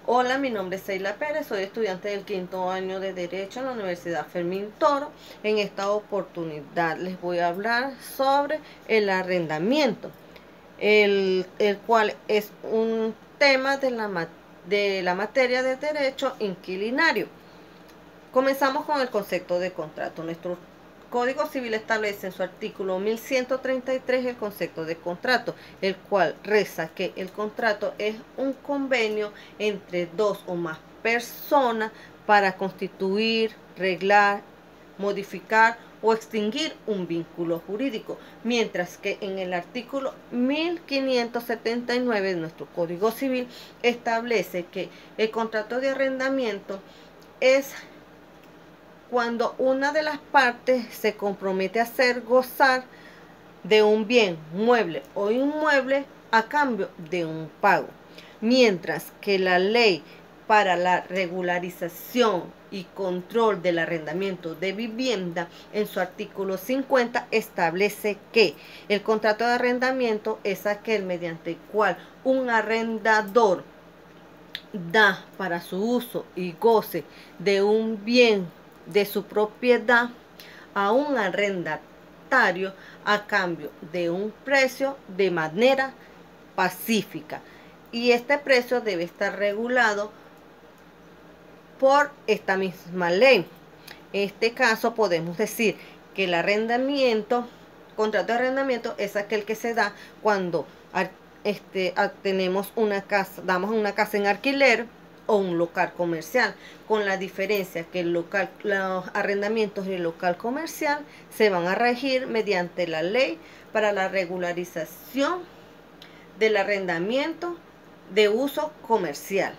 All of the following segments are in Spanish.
Hola, mi nombre es Seila Pérez, soy estudiante del quinto año de Derecho en la Universidad Fermín Toro. En esta oportunidad les voy a hablar sobre el arrendamiento, el cual es un tema de la materia de Derecho Inquilinario. Comenzamos con el concepto de contrato. Nuestro Código Civil establece en su artículo 1133 el concepto de contrato, el cual reza que el contrato es un convenio entre dos o más personas para constituir, reglar, modificar o extinguir un vínculo jurídico, mientras que en el artículo 1579 de nuestro Código Civil establece que el contrato de arrendamiento es cuando una de las partes se compromete a hacer gozar de un bien mueble o inmueble a cambio de un pago, mientras que la ley para la regularización y control del arrendamiento de vivienda en su artículo 50 establece que el contrato de arrendamiento es aquel mediante el cual un arrendador da para su uso y goce de un bien de su propiedad a un arrendatario a cambio de un precio de manera pacífica, y este precio debe estar regulado por esta misma ley. En este caso podemos decir que el contrato de arrendamiento es aquel que se da cuando tenemos una casa, damos una casa en alquiler o un local comercial, con la diferencia que los arrendamientos del local comercial se van a regir mediante la ley para la regularización del arrendamiento de uso comercial.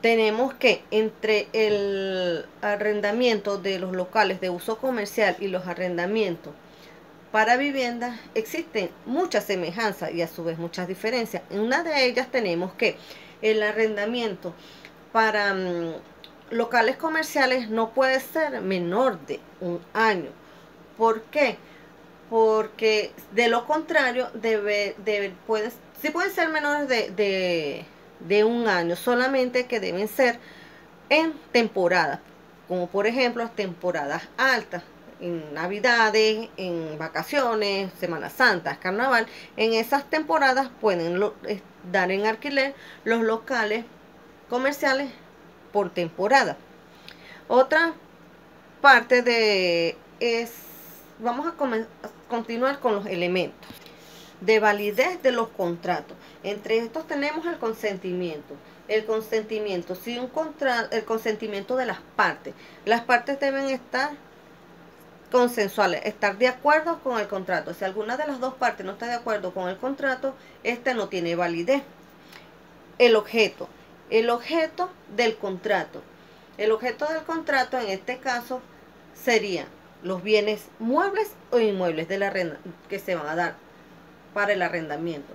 Tenemos que entre el arrendamiento de los locales de uso comercial y los arrendamientos para viviendas existen muchas semejanzas y a su vez muchas diferencias. En una de ellas tenemos que el arrendamiento para locales comerciales no puede ser menor de un año. ¿Por qué? Porque de lo contrario sí pueden ser menores de un año, solamente que deben ser en temporadas, como por ejemplo temporadas altas, en navidades, en vacaciones, Semana Santa, carnaval. En esas temporadas pueden dar en alquiler los locales comerciales por temporada. Otra parte vamos a continuar con los elementos de validez de los contratos. Entre estos tenemos el consentimiento. El consentimiento, si el consentimiento de las partes. Las partes deben estar consensuales, estar de acuerdo con el contrato. Si alguna de las dos partes no está de acuerdo con el contrato, este no tiene validez. El objeto. El objeto del contrato. El objeto del contrato en este caso serían los bienes muebles o inmuebles que se van a dar para el arrendamiento.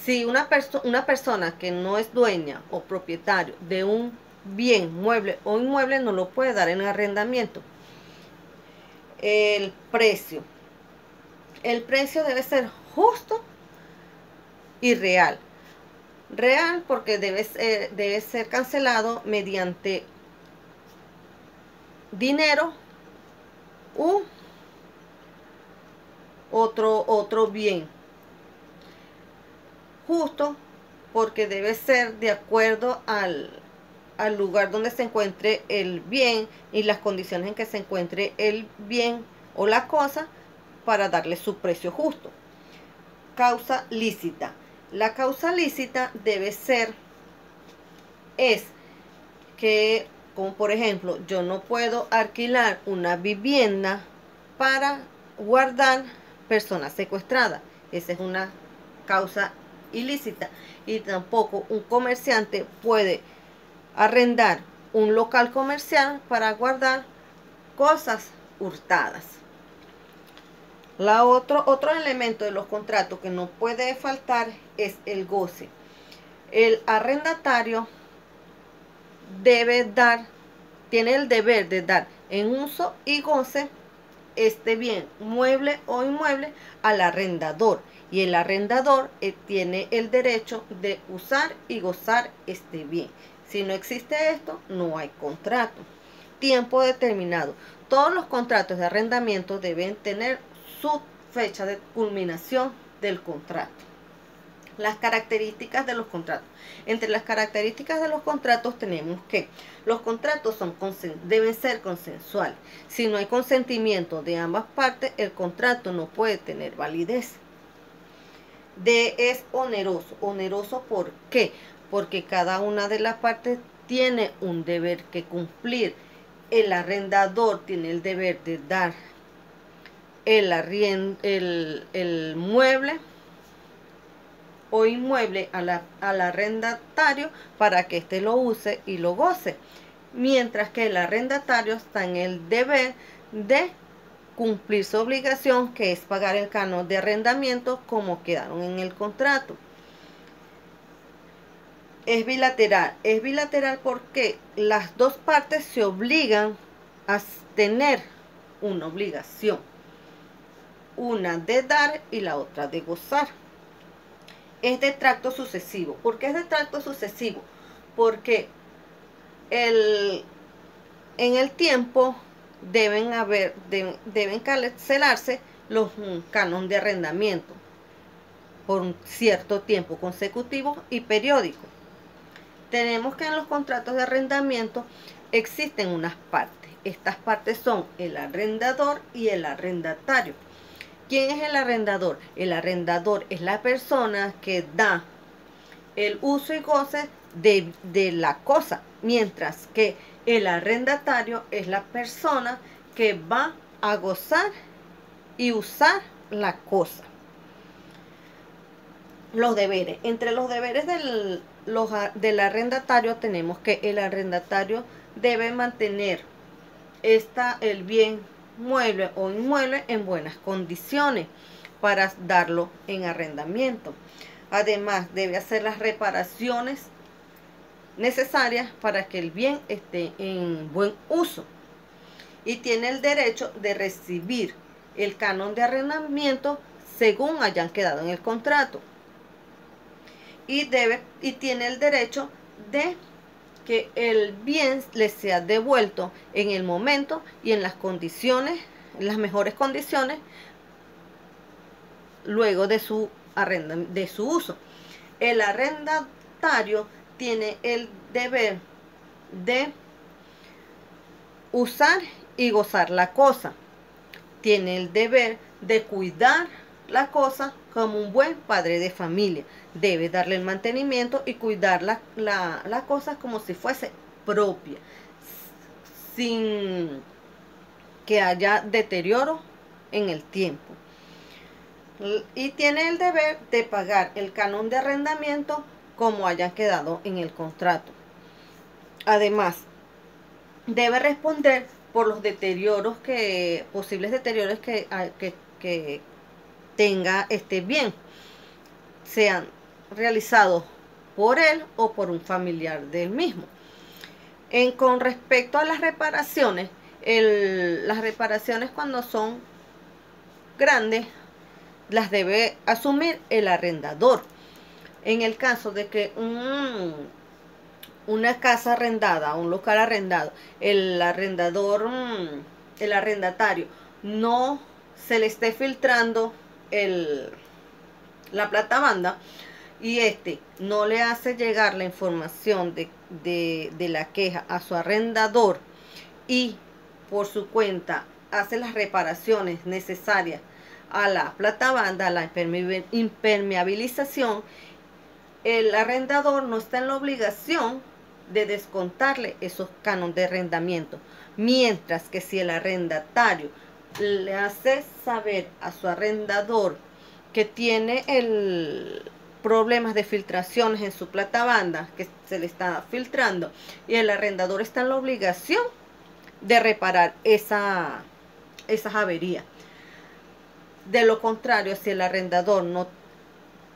Si una persona que no es dueña o propietario de un bien mueble o inmueble no lo puede dar en arrendamiento. El precio. El precio debe ser justo y real. Real porque debe ser cancelado mediante dinero u otro bien. Justo porque debe ser de acuerdo al lugar donde se encuentre el bien y las condiciones en que se encuentre el bien o la cosa para darle su precio justo. Causa lícita. La causa lícita es que, como por ejemplo, yo no puedo alquilar una vivienda para guardar personas secuestradas. Esa es una causa ilícita. Y tampoco un comerciante puede arrendar un local comercial para guardar cosas hurtadas. Otro elemento de los contratos que no puede faltar es el goce. El arrendatario tiene el deber de dar en uso y goce este bien, mueble o inmueble, al arrendador. y el arrendador tiene el derecho de usar y gozar este bien. Si no existe esto, no hay contrato. Tiempo determinado. Todos los contratos de arrendamiento deben tener su fecha de culminación del contrato. Las características de los contratos. Entre las características de los contratos tenemos que los contratos deben ser consensuales. Si no hay consentimiento de ambas partes, el contrato no puede tener validez. Es oneroso. ¿Oneroso por qué? Porque cada una de las partes tiene un deber que cumplir. El arrendador tiene el deber de dar el mueble o inmueble al arrendatario para que éste lo use y lo goce, mientras que el arrendatario está en el deber de cumplir su obligación, que es pagar el canon de arrendamiento como quedaron en el contrato. Es bilateral. Es bilateral porque las dos partes se obligan a tener una obligación, una de dar y la otra de gozar. Es de tracto sucesivo. ¿Por qué es de tracto sucesivo? Porque en el tiempo deben cancelarse los cánones de arrendamiento por un cierto tiempo consecutivo y periódico. Tenemos que en los contratos de arrendamiento existen unas partes. Estas partes son el arrendador y el arrendatario. ¿Quién es el arrendador? El arrendador es la persona que da el uso y goce de la cosa, mientras que el arrendatario es la persona que va a gozar y usar la cosa. Los deberes. Entre los deberes del arrendatario tenemos que el arrendatario debe mantener el bien mueble o inmueble en buenas condiciones para darlo en arrendamiento. Además, debe hacer las reparaciones necesarias para que el bien esté en buen uso. Y tiene el derecho de recibir el canon de arrendamiento según hayan quedado en el contrato. Y tiene el derecho de que el bien le sea devuelto en el momento y en las condiciones, en las mejores condiciones, luego de su uso. El arrendatario tiene el deber de usar y gozar la cosa. Tiene el deber de cuidar la cosa como un buen padre de familia. Debe darle el mantenimiento y cuidar la cosa como si fuese propia, sin que haya deterioro en el tiempo. Y tiene el deber de pagar el canon de arrendamiento como hayan quedado en el contrato. Además, debe responder por los posibles deterioros que tenga este bien, sean realizados por él o por un familiar del mismo. Con respecto a las reparaciones, las reparaciones cuando son grandes las debe asumir el arrendador. En el caso de que una casa arrendada, un local arrendado, el arrendatario no se le esté filtrando la platabanda y no le hace llegar la información de la queja a su arrendador y por su cuenta hace las reparaciones necesarias a la platabanda, a la impermeabilización, el arrendador no está en la obligación de descontarle esos cánones de arrendamiento, mientras que si el arrendatario le hace saber a su arrendador que tiene problemas de filtraciones en su platabanda, que se le está filtrando, y el arrendador está en la obligación de reparar esas averías. De lo contrario, si el arrendador no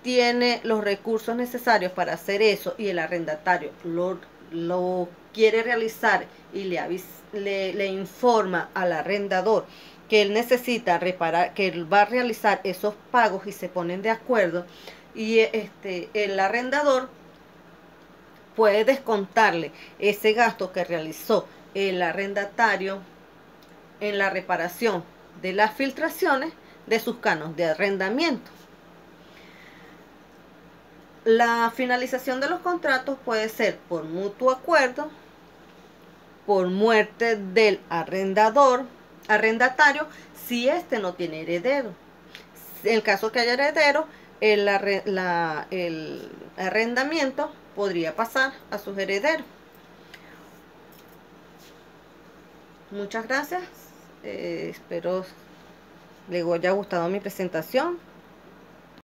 tiene los recursos necesarios para hacer eso y el arrendatario lo quiere realizar y le informa al arrendador que él necesita reparar, que él va a realizar esos pagos y se ponen de acuerdo, y el arrendador puede descontarle ese gasto que realizó el arrendatario en la reparación de las filtraciones de sus canos de arrendamiento. La finalización de los contratos puede ser por mutuo acuerdo, por muerte del arrendatario, si éste no tiene heredero. En el caso que haya heredero, el arrendamiento podría pasar a sus herederos. Muchas gracias. Espero les haya gustado mi presentación.